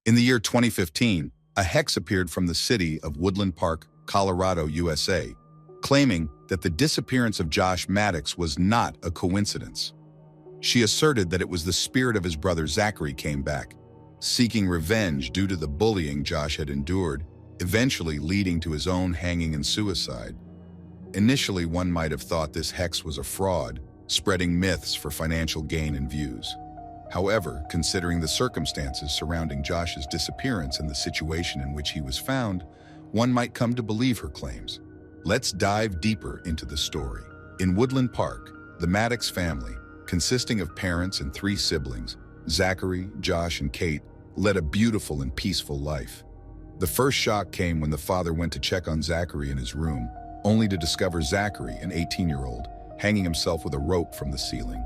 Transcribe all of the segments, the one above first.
In the year 2015, a hex appeared from the city of Woodland Park, Colorado, USA, claiming that the disappearance of Josh Maddox was not a coincidence. She asserted that it was the spirit of his brother Zachary came back, seeking revenge due to the bullying Josh had endured, eventually leading to his own hanging and suicide. Initially, one might have thought this hex was a fraud, spreading myths for financial gain and views. However, considering the circumstances surrounding Josh's disappearance and the situation in which he was found, one might come to believe her claims. Let's dive deeper into the story. In Woodland Park, the Maddox family, consisting of parents and 3 siblings, Zachary, Josh, and Kate, led a beautiful and peaceful life. The first shock came when the father went to check on Zachary in his room, only to discover Zachary, an 18-year-old, hanging himself with a rope from the ceiling.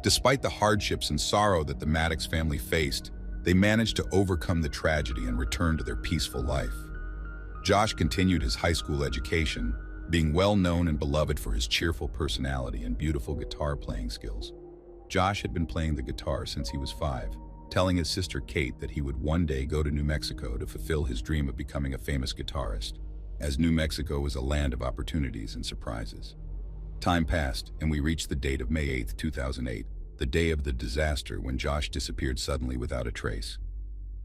Despite the hardships and sorrow that the Maddox family faced, they managed to overcome the tragedy and return to their peaceful life. Josh continued his high school education, being well known and beloved for his cheerful personality and beautiful guitar playing skills. Josh had been playing the guitar since he was 5, telling his sister Kate that he would one day go to New Mexico to fulfill his dream of becoming a famous guitarist, as New Mexico was a land of opportunities and surprises. Time passed, and we reached the date of May 8, 2008, the day of the disaster when Josh disappeared suddenly without a trace.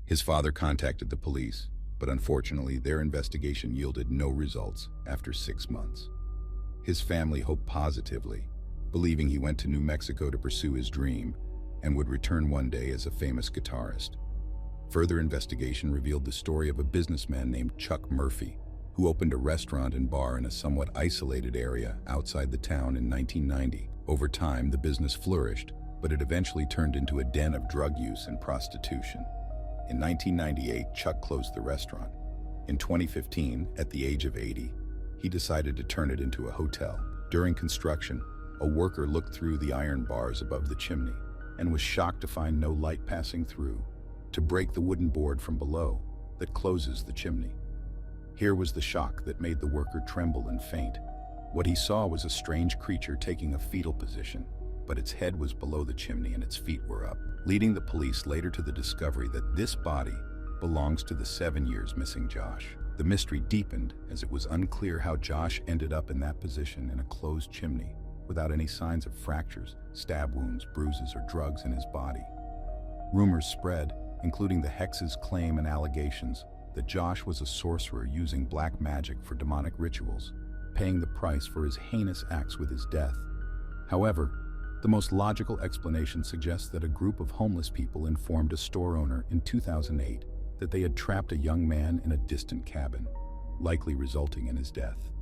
His father contacted the police, but unfortunately their investigation yielded no results after 6 months. His family hoped positively, believing he went to New Mexico to pursue his dream and would return one day as a famous guitarist. Further investigation revealed the story of a businessman named Chuck Murphy, who opened a restaurant and bar in a somewhat isolated area outside the town in 1990. Over time, the business flourished, but it eventually turned into a den of drug use and prostitution. In 1998, Chuck closed the restaurant. In 2015, at the age of 80, he decided to turn it into a hotel. During construction, a worker looked through the iron bars above the chimney and was shocked to find no light passing through to break the wooden board from below that closes the chimney. Here was the shock that made the worker tremble and faint. What he saw was a strange creature taking a fetal position, but its head was below the chimney and its feet were up, leading the police later to the discovery that this body belongs to the 7 years missing Josh. The mystery deepened as it was unclear how Josh ended up in that position in a closed chimney without any signs of fractures, stab wounds, bruises, or drugs in his body. Rumors spread, including the hex's claim and allegations that Josh was a sorcerer using black magic for demonic rituals, paying the price for his heinous acts with his death. However, the most logical explanation suggests that a group of homeless people informed a store owner in 2008 that they had trapped a young man in a distant cabin, likely resulting in his death.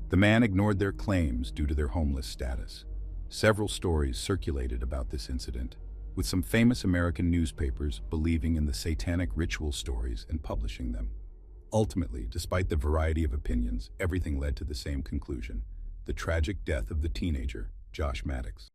The man ignored their claims due to their homeless status. Several stories circulated about this incident, with some famous American newspapers believing in the satanic ritual stories and publishing them. Ultimately, despite the variety of opinions, everything led to the same conclusion: the tragic death of the teenager, Josh Maddox.